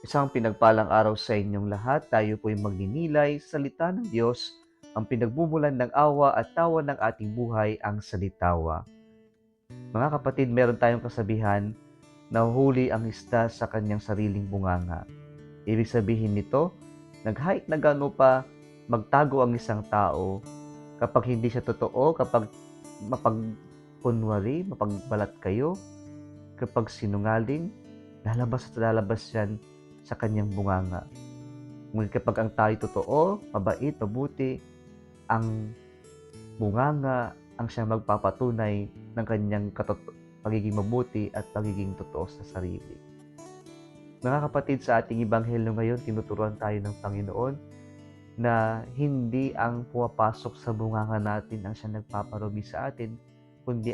Isang pinagpalang araw sa inyong lahat. Tayo po'y magninilay sa salita ng Diyos, ang pinagmumulan ng awa at tawa ng ating buhay, ang salitawa. Mga kapatid, meron tayong kasabihan na huli ang isda sa kanyang sariling bunganga. Ibig sabihin nito, kahit na gaano pa magtago ang isang tao, kapag hindi siya totoo, kapag mapagkunwari, mapagbalat kayo, kapag sinungaling, lalabas at lalabas yan sa kanyang bunganga. Ngunit kapag ang tayo totoo, mabait, mabuti, ang bunganga ang siyang magpapatunay ng kanyang pagiging mabuti at pagiging totoo sa sarili. Mga kapatid, sa ating ebanghelyo ngayon, tinuturuan tayo ng Panginoon na hindi ang pumapasok sa bunganga natin ang siyang nagpaparumi sa atin, kundi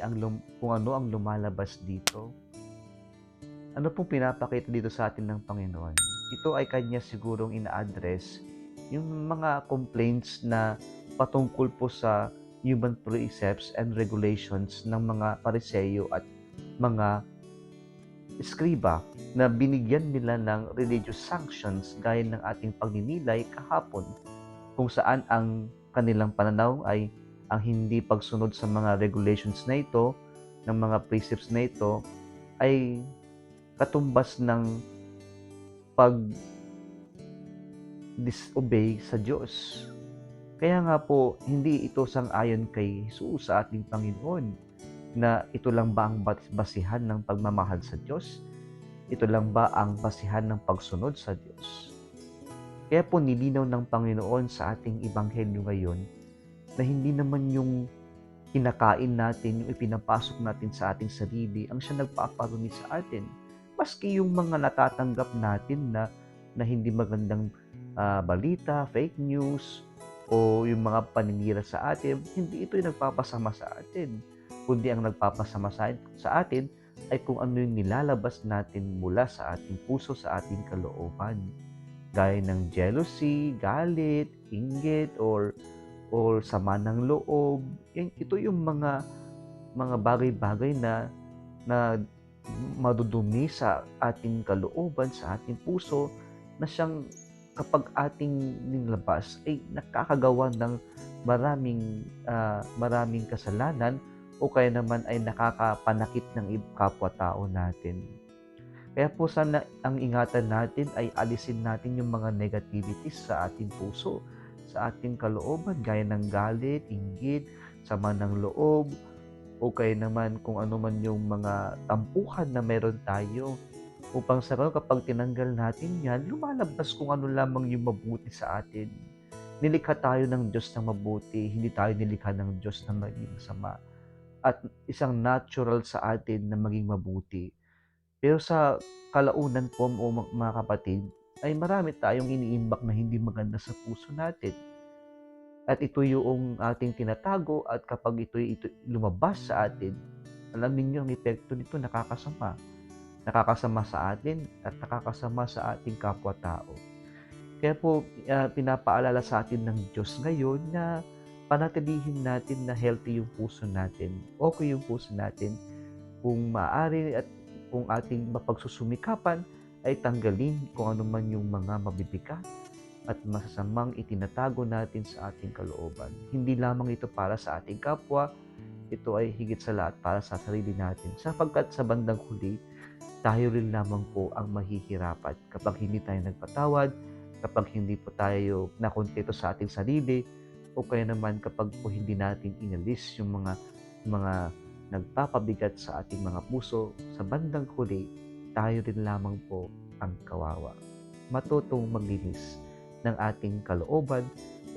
kung ano ang lumalabas dito. Ano pong pinapakita dito sa atin ng Panginoon? Ito ay kanya sigurong ina-address yung mga complaints na patungkol po sa human precepts and regulations ng mga Pariseo at mga eskriba na binigyan nila ng religious sanctions gaya ng ating pagninilay kahapon, kung saan ang kanilang pananaw ay ang hindi pagsunod sa mga regulations na ito, ng mga precepts na ito, ay katumbas ng pag-disobey sa Diyos. Kaya nga po, hindi ito sang-ayon kay Jesus sa ating Panginoon na ito lang ba ang basihan ng pagmamahal sa Diyos? Ito lang ba ang basihan ng pagsunod sa Diyos? Kaya po nilinaw ng Panginoon sa ating ebanghelyo ngayon na hindi naman yung kinakain natin, yung ipinapasok natin sa ating sarili, ang siya nagpaparumi sa atin. Maski yung mga natatanggap natin na hindi magandang balita, fake news, o yung mga paninira sa atin, hindi ito yung nagpapasama sa atin. Kundi ang nagpapasama sa atin ay kung ano yung nilalabas natin mula sa ating puso, sa ating kalooban. Gaya ng jealousy, galit, inggit, or sama ng loob. Ito yung mga bagay-bagay na madudumi sa ating kalooban, sa ating puso, na siyang kapag ating nilabas ay nakakagawa ng maraming kasalanan, o kaya naman ay nakakapanakit ng kapwa-tao natin. Kaya po sana ang ingatan natin ay alisin natin yung mga negativities sa ating puso, sa ating kalooban, gaya ng galit, inggit, sama ng loob, o kaya naman kung ano man yung mga tampuhan na meron tayo. Upang sa ganun, kapag tinanggal natin yan, lumalabas kung ano lamang yung mabuti sa atin. Nilikha tayo ng Diyos na mabuti, hindi tayo nilikha ng Diyos na maging masama. At isang natural sa atin na maging mabuti. Pero sa kalaunan po, o mga kapatid, ay marami tayong iniimbak na hindi maganda sa puso natin. At ito yung ating tinatago, at kapag ito lumabas sa atin, alam niyo ang epekto nito nakakasama. Nakakasama sa atin at nakakasama sa ating kapwa-tao. Kaya po pinapaalala sa atin ng Diyos ngayon na panatilihin natin na healthy yung puso natin. Okay yung puso natin. Kung maaari at kung ating mapagsusumikapan, ay tanggalin kung ano man yung mga mabibigat at masasamang itinatago natin sa ating kalooban. Hindi lamang ito para sa ating kapwa, ito ay higit sa lahat para sa sarili natin. Sapagkat sa bandang huli, tayo rin lamang po ang mahihirapan kapag hindi tayo nagpatawad, kapag hindi po tayo nakontento sa ating sarili, o kaya naman kapag po hindi natin inalis yung mga nagpapabigat sa ating mga puso. Sa bandang huli, tayo rin lamang po ang kawawa. Matutong maglinis ng ating kalooban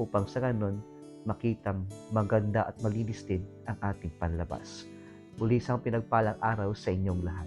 upang sa ganon makitang maganda at malinis din ang ating panlabas. Muli isang pinagpalang araw sa inyong lahat.